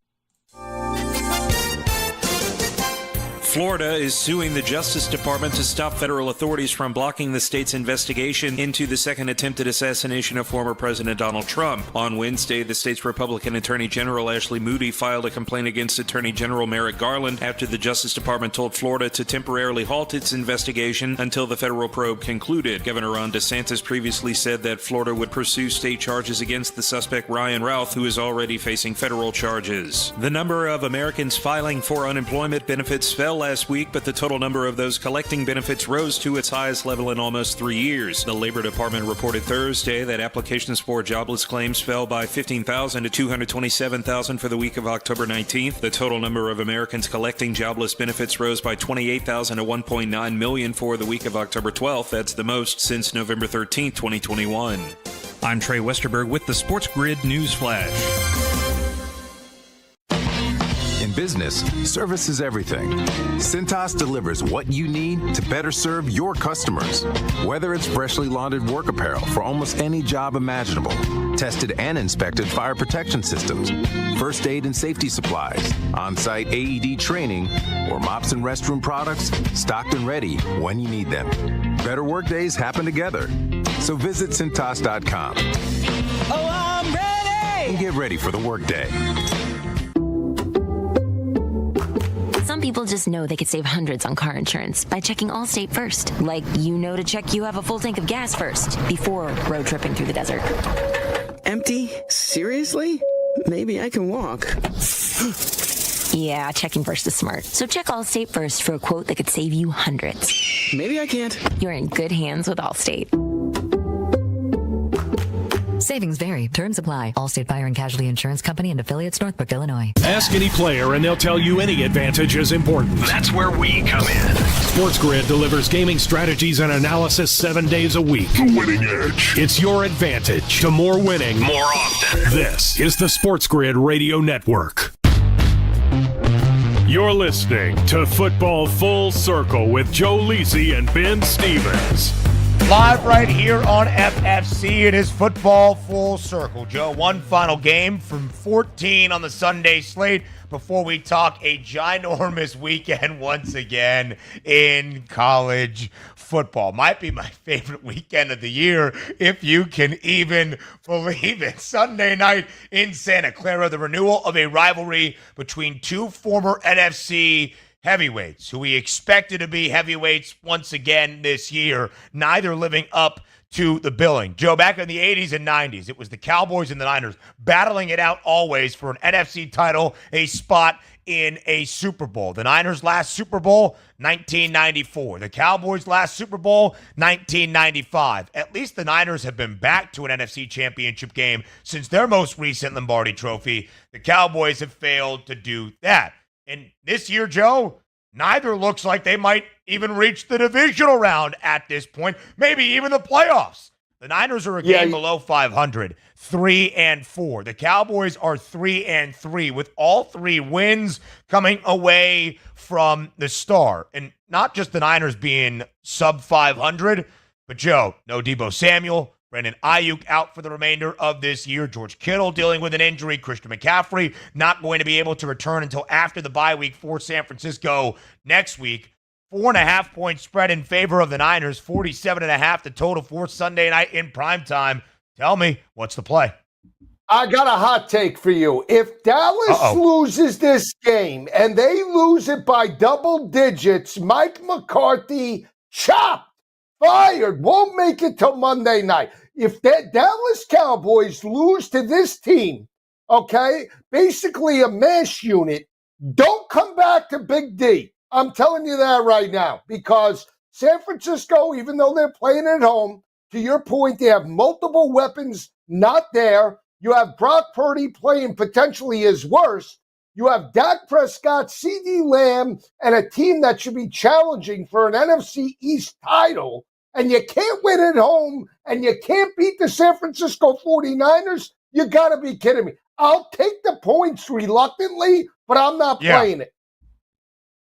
Florida is suing the Justice Department to stop federal authorities from blocking the state's investigation into the second attempted assassination of former President Donald Trump. On Wednesday, the state's Republican Attorney General Ashley Moody filed a complaint against Attorney General Merrick Garland after the Justice Department told Florida to temporarily halt its investigation until the federal probe concluded. Governor Ron DeSantis previously said that Florida would pursue state charges against the suspect Ryan Routh, who is already facing federal charges. The number of Americans filing for unemployment benefits fell last week, but the total number of those collecting benefits rose to its highest level in almost 3 years. The Labor Department reported Thursday that applications for jobless claims fell by 15,000 to 227,000 for the week of October 19th. The total number of Americans collecting jobless benefits rose by 28,000 to 1.9 million for the week of October 12th. That's the most since November 13th, 2021. I'm Trey Westerberg with the SportsGrid News Flash. In business, service is everything. Cintas delivers what you need to better serve your customers. Whether it's freshly laundered work apparel for almost any job imaginable, tested and inspected fire protection systems, first aid and safety supplies, on-site AED training, or mops and restroom products, stocked and ready when you need them. Better work days happen together. So visit Cintas.com. Oh, I'm ready! And get ready for the workday. Some people just know they could save hundreds on car insurance by checking Allstate first. Like, to check you have a full tank of gas first before road tripping through the desert. Empty? Seriously? Maybe I can walk. Yeah, checking first is smart. So check Allstate first for a quote that could save you hundreds. Maybe I can't. You're in good hands with Allstate. Savings vary. Terms apply. Allstate Fire and Casualty Insurance Company and affiliates, Northbrook, Illinois. Ask any player and they'll tell you any advantage is important. That's where we come in. SportsGrid delivers gaming strategies and analysis 7 days a week. The winning edge. It's your advantage to more winning more often. This is the SportsGrid Radio Network. You're listening to Football Full Circle with Joe Lisi and Ben Stevens. Live right here on FFC. It is Football Full Circle. Joe, one final game from 14 on the Sunday slate before we talk a ginormous weekend once again in college football. Might be my favorite weekend of the year, if you can even believe it. Sunday night in Santa Clara, the renewal of a rivalry between two former NFC heavyweights who we expected to be heavyweights once again this year, neither living up to the billing. Joe, back in the 80s and 90s, it was the Cowboys and the Niners battling it out always for an NFC title, a spot in a Super Bowl. The Niners' last Super Bowl, 1994. The Cowboys' last Super Bowl, 1995. At least the Niners have been back to an NFC championship game since their most recent Lombardi trophy. The Cowboys have failed to do that. And this year, Joe, neither looks like they might even reach the divisional round at this point, maybe even the playoffs. The Niners are a game below 500, 3-4. The Cowboys are 3-3, with all three wins coming away from the Star. And not just the Niners being sub 500, but Joe, no Deebo Samuel, Brandon Ayuk out for the remainder of this year. George Kittle dealing with an injury. Christian McCaffrey not going to be able to return until after the bye week for San Francisco next week. 4.5-point spread in favor of the Niners. 47.5 the total for Sunday night in primetime. Tell me, what's the play? I got a hot take for you. If Dallas loses this game and they lose it by double digits, Mike McCarthy chopped, fired, won't make it till Monday night. If the Dallas Cowboys lose to this team, okay, basically a mash unit, don't come back to Big D. I'm telling you that right now, because San Francisco, even though they're playing at home, to your point, they have multiple weapons not there. You have Brock Purdy playing potentially his worst. You have Dak Prescott, CeeDee Lamb, and a team that should be challenging for an NFC East title. And you can't win at home, and you can't beat the San Francisco 49ers, you got to be kidding me. I'll take the points reluctantly, but I'm not playing it.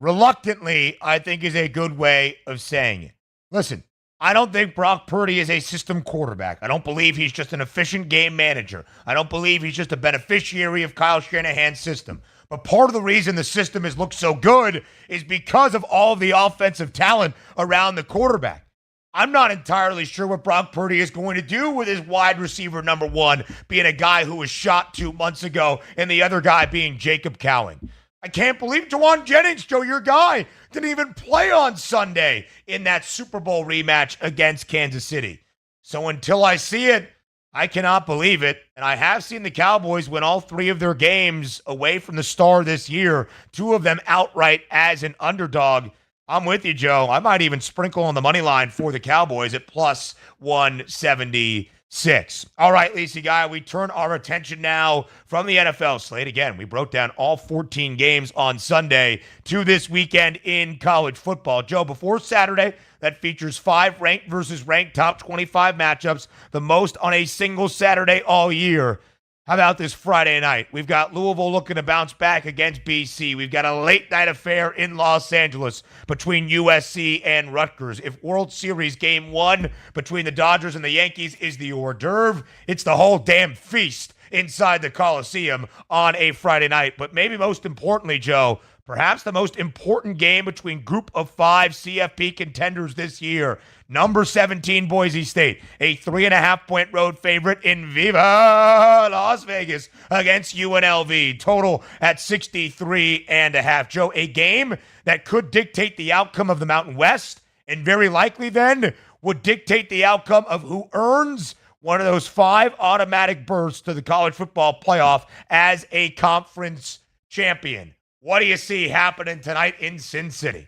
Reluctantly, I think, is a good way of saying it. Listen, I don't think Brock Purdy is a system quarterback. I don't believe he's just an efficient game manager. I don't believe he's just a beneficiary of Kyle Shanahan's system. But part of the reason the system has looked so good is because of all of the offensive talent around the quarterback. I'm not entirely sure what Brock Purdy is going to do with his wide receiver number one being a guy who was shot 2 months ago and the other guy being Jacob Cowing. I can't believe Jawan Jennings, Joe, your guy, didn't even play on Sunday in that Super Bowl rematch against Kansas City. So until I see it, I cannot believe it. And I have seen the Cowboys win all three of their games away from the Star this year, 2 of them outright as an underdog. I'm with you, Joe. I might even sprinkle on the money line for the Cowboys at plus 176. All right, Lacey Guy, we turn our attention now from the NFL slate. Again, we broke down all 14 games on Sunday to this weekend in college football. Joe, before Saturday, that features 5 ranked versus ranked top 25 matchups, the most on a single Saturday all year. How about this Friday night? We've got Louisville looking to bounce back against BC. We've got a late night affair in Los Angeles between USC and Rutgers. If World Series Game 1 between the Dodgers and the Yankees is the hors d'oeuvre, it's the whole damn feast inside the Coliseum on a Friday night. But maybe most importantly, Joe, perhaps the most important game between Group of 5 CFP contenders this year. Number 17, Boise State, a 3.5-point road favorite in Viva Las Vegas against UNLV. Total at 63.5. Joe, a game that could dictate the outcome of the Mountain West and very likely then would dictate the outcome of who earns one of those 5 automatic berths to the college football playoff as a conference champion. What do you see happening tonight in Sin City?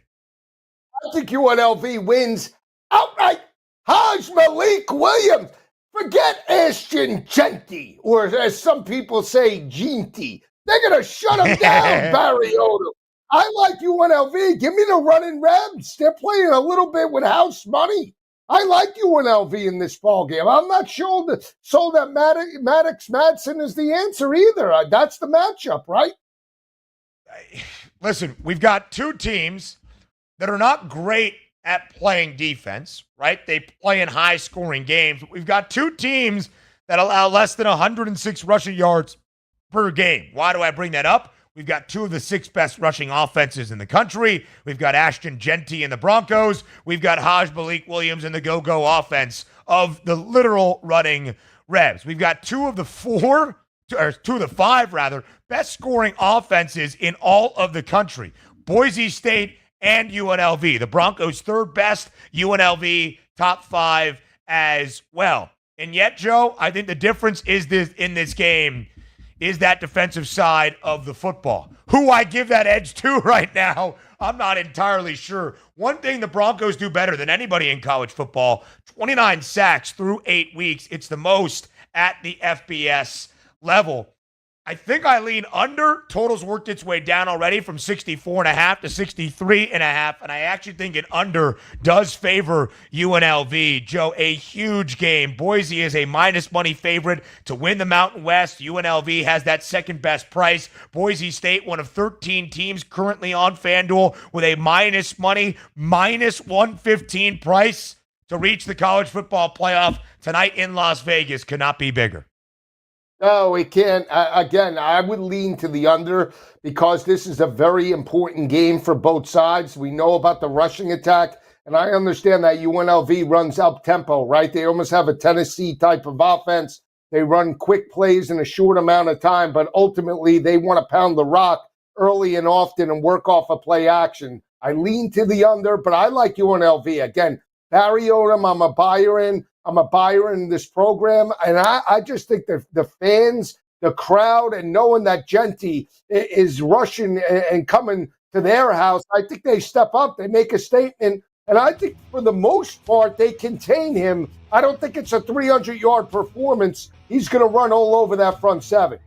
I think UNLV wins outright. Malik Williams, Forget Ashton Genty, or as some people say, Ginty. They're going to shut him down, Barry Odom. I like UNLV. Give me the running Rebs. They're playing a little bit with house money. I like UNLV in this ball game. I'm not sure that Maddox Madsen is the answer either. That's the matchup, right? Listen, we've got two teams that are not great at playing defense, right? They play in high-scoring games. We've got two teams that allow less than 106 rushing yards per game. Why do I bring that up? We've got two of the 6 best rushing offenses in the country. We've got Ashton Genty in the Broncos. We've got Haj Malik Williams in the go-go offense of the literal running Rebs. We've got two of the 5 best scoring offenses in all of the country. Boise State and UNLV. The Broncos 3rd best, UNLV top 5 as well. And yet, Joe, I think the difference is in this game is that defensive side of the football. Who I give that edge to right now, I'm not entirely sure. One thing the Broncos do better than anybody in college football, 29 sacks through 8 weeks. It's the most at the FBS level. I think I lean under. Totals worked its way down already from 64.5 to 63.5, and I actually think an under does favor UNLV. Joe, a huge game. Boise is a minus money favorite to win the Mountain West. UNLV has that second best price. Boise State, one of 13 teams currently on FanDuel with a minus money, minus 115 price to reach the college football playoff tonight in Las Vegas. Could not be bigger. No, it can't. Again, I would lean to the under because this is a very important game for both sides. We know about the rushing attack, and I understand that UNLV runs up-tempo, right? They almost have a Tennessee type of offense. They run quick plays in a short amount of time, but ultimately they want to pound the rock early and often and work off a play action. I lean to the under, but I like UNLV. Again, Barry Odom, I'm a buyer in. I'm a buyer in this program, and I just think the fans, the crowd, and knowing that Genty is rushing and coming to their house, I think they step up, they make a statement, and I think for the most part they contain him. I don't think it's a 300-yard performance. He's going to run all over that front seven.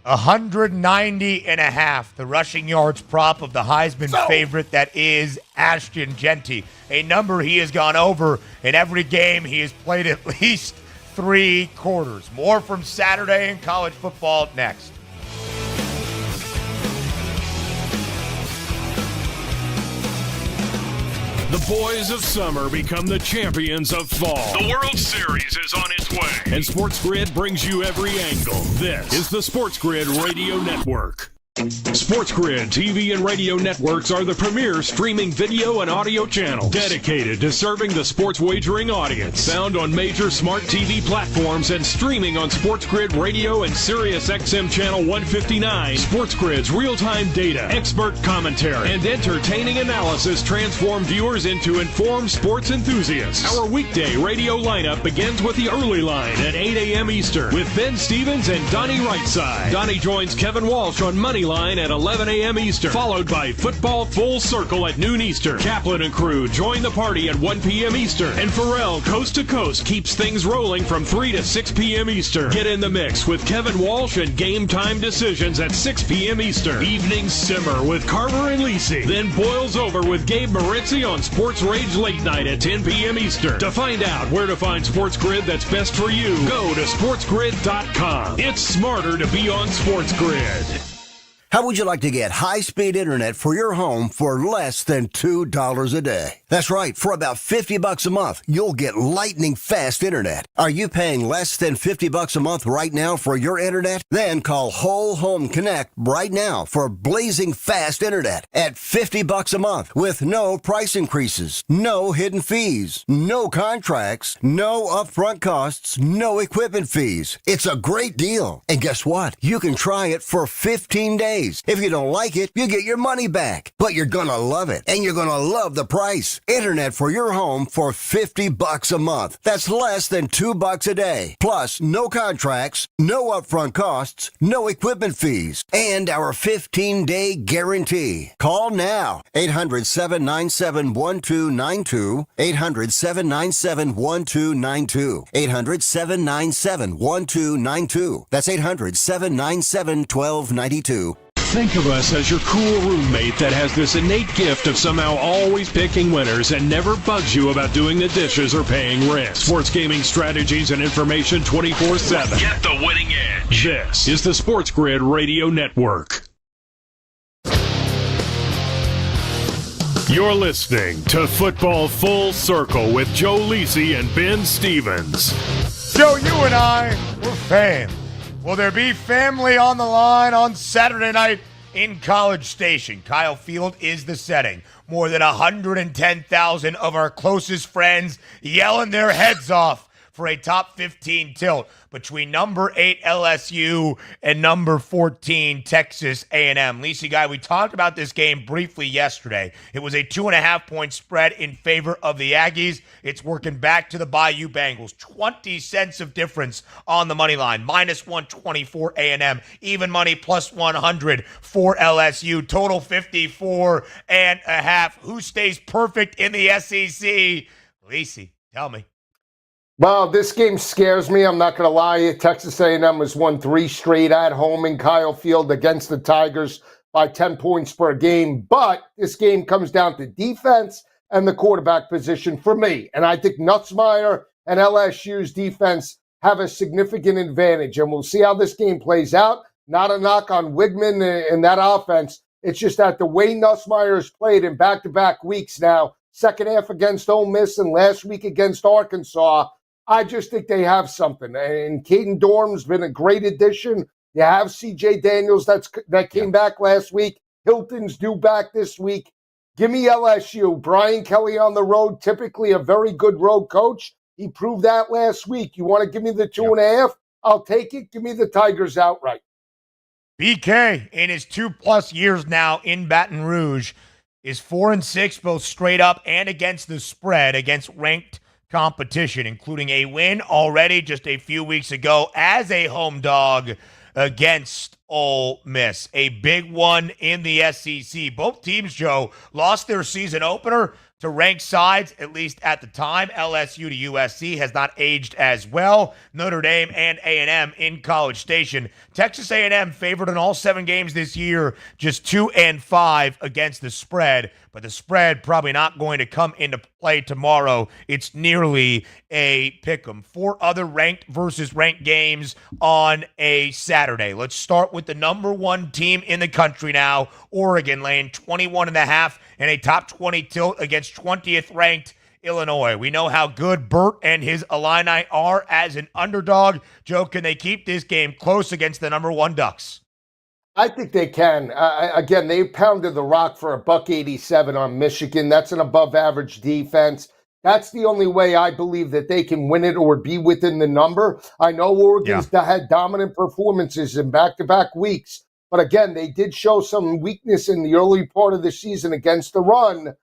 190.5, the rushing yards prop of the Heisman favorite that is Ashton Genty, a number he has gone over in every game he has played at least 3 quarters. More from Saturday in college football next. The boys of summer become the champions of fall. The World Series is on its way. And SportsGrid brings you every angle. This is the SportsGrid Radio Network. SportsGrid TV and radio networks are the premier streaming video and audio channels dedicated to serving the sports wagering audience. Found on major smart TV platforms and streaming on SportsGrid Radio and SiriusXM Channel 159. SportsGrid's real-time data, expert commentary, and entertaining analysis transform viewers into informed sports enthusiasts. Our weekday radio lineup begins with the early line at 8 a.m. Eastern with Ben Stevens and Donnie Rightside. Donnie joins Kevin Walsh on Money Line at 11 a.m. Eastern, followed by Football Full Circle at noon Eastern. Kaplan and crew join the party at 1 p.m. Eastern, and Pharrell Coast to Coast keeps things rolling from 3 to 6 p.m. Eastern. Get in the mix with Kevin Walsh and Game Time Decisions at 6 p.m. Eastern. Evenings simmer with Carver and Lisi, then boils over with Gabe Moritzi on Sports Rage Late Night at 10 p.m. Eastern. To find out where to find SportsGrid that's best for you, go to sportsgrid.com. It's smarter to be on SportsGrid. How would you like to get high-speed internet for your home for less than $2 a day? That's right. For about $50 a month, you'll get lightning-fast internet. Are you paying less than $50 a month right now for your internet? Then call Whole Home Connect right now for blazing fast internet at $50 a month with no price increases, no hidden fees, no contracts, no upfront costs, no equipment fees. It's a great deal. And guess what? You can try it for 15 days. days. If you don't like it, you get your money back. But you're gonna love it, and you're gonna love the price. Internet for your home for $50 a month. That's less than $2 a day. Plus, no contracts, no upfront costs, no equipment fees, and our 15-day guarantee. Call now. 800-797-1292. 800-797-1292. 800-797-1292. That's 800-797-1292. Think of us as your cool roommate that has this innate gift of somehow always picking winners and never bugs you about doing the dishes or paying rent. Sports gaming strategies and information 24/7. Get the winning edge. This is the SportsGrid Radio Network. You're listening to Football Full Circle with Joe Lisi and Ben Stevens. Joe, you and I, we're fans. Will there be family on the line on Saturday night in College Station? Kyle Field is the setting. More than 110,000 of our closest friends yelling their heads off for a top 15 tilt between number 8 LSU and number 14 Texas A&M. Lisi Guy, we talked about this game briefly yesterday. It was a 2.5-point spread in favor of the Aggies. It's working back to the Bayou Bengals. 20 cents of difference on the money line. Minus 124 A&M. Even money plus 100 for LSU. Total 54.5. Who stays perfect in the SEC? Lisi, tell me. Well, this game scares me. I'm not going to lie. Texas A&M has won 3 straight at home in Kyle Field against the Tigers by 10 points per game. But this game comes down to defense and the quarterback position for me. And I think Nussmeier and LSU's defense have a significant advantage. And we'll see how this game plays out. Not a knock on Wigman and that offense. It's just that the way Nussmeier has played in back-to-back weeks now, second half against Ole Miss and last week against Arkansas, I just think they have something. And Caden Dorm's been a great addition. You have C.J. Daniels that came back last week. Hilton's due back this week. Give me LSU. Brian Kelly on the road, typically a very good road coach. He proved that last week. You want to give me the 2.5? I'll take it. Give me the Tigers outright. BK, in his 2+ years now in Baton Rouge, is 4-6, both straight up and against the spread, against ranked competition, including a win already just a few weeks ago as a home dog against Ole Miss. A big one in the SEC. Both teams, Joe, lost their season opener to ranked sides, at least at the time. LSU to USC has not aged as well. Notre Dame and A&M in College Station. Texas A&M favored in all 7 games this year, just 2-5 against the spread. But the spread probably not going to come into play tomorrow. It's nearly a pick'em. 4 other ranked versus ranked games on a Saturday. Let's start with the number 1 team in the country now, Oregon, laying 21.5 in a top 20 tilt against 20th ranked Illinois. We know how good Burt and his Illini are as an underdog. Joe, can they keep this game close against the number 1 Ducks? I think they can. Again, they pounded the rock for $187 on Michigan. That's an above-average defense. That's the only way I believe that they can win it or be within the number. I know Oregon's had dominant performances in back-to-back weeks, but again, they did show some weakness in the early part of the season against the run.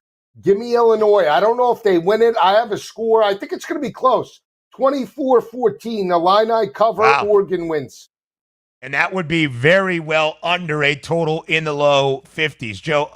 Give me Illinois. I don't know if they win it. I have a score. I think it's going to be close. 24-14. Illini cover. Wow. Oregon wins. And that would be very well under a total in the low 50s. Joe,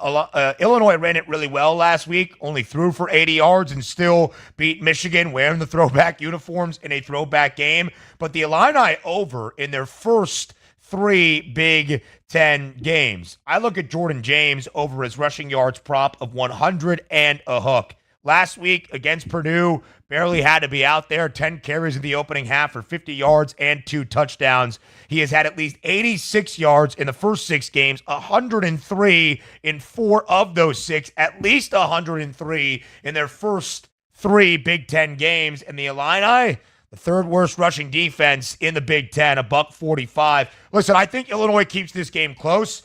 Illinois ran it really well last week, only threw for 80 yards and still beat Michigan wearing the throwback uniforms in a throwback game. But the Illini over in their first 3 Big Ten games. I look at Jordan James over his rushing yards prop of 100 and a hook. Last week against Purdue, barely had to be out there. 10 carries in the opening half for 50 yards and 2 touchdowns. He has had at least 86 yards in the first 6 games, 103 in 4 of those 6, at least 103 in their first 3 Big Ten games. And the Illini, the 3rd worst rushing defense in the Big Ten, $145. Listen, I think Illinois keeps this game close.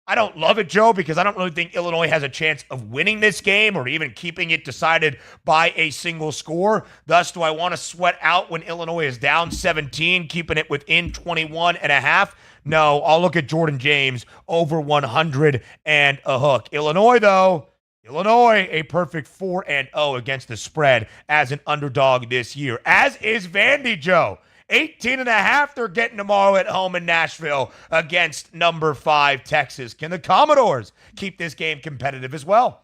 I don't love it, Joe, because I don't really think Illinois has a chance of winning this game or even keeping it decided by a single score. Thus, do I want to sweat out when Illinois is down 17, keeping it within 21.5? No, I'll look at Jordan James over 100 and a hook. Illinois, though, a perfect 4-0 against the spread as an underdog this year, as is Vandy, Joe. 18.5 they're getting tomorrow at home in Nashville against number 5 Texas. Can the Commodores keep this game competitive as well?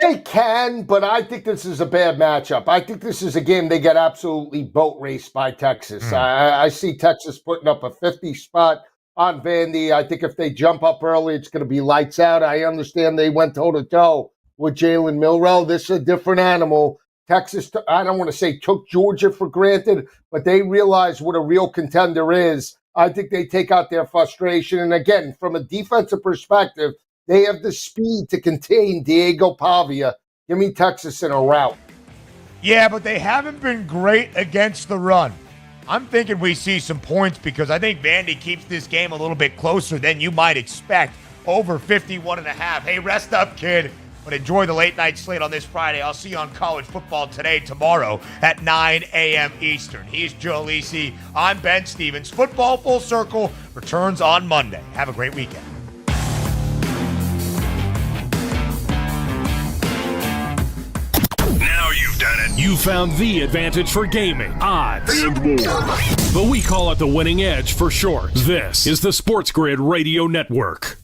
They can, but I think this is a bad matchup. I think this is a game they get absolutely boat raced by Texas. I see Texas putting up a 50 spot on Vandy. I think if they jump up early, it's going to be lights out. I understand they went toe-to-toe with Jalen Milroe. This is a different animal. Texas, I don't want to say took Georgia for granted, but they realize what a real contender is. I think they take out their frustration. And again, from a defensive perspective, they have the speed to contain Diego Pavia. Give me Texas in a rout. Yeah, but they haven't been great against the run. I'm thinking we see some points because I think Vandy keeps this game a little bit closer than you might expect. Over 51.5. Hey, rest up, kid. But enjoy the late night slate on this Friday. I'll see you on College Football Today tomorrow at 9 a.m. Eastern. He's Joe Lisi. I'm Ben Stevens. Football Full Circle returns on Monday. Have a great weekend. Now you've done it. You found the advantage for gaming, odds, and more. But we call it the winning edge for short. This is the SportsGrid Radio Network.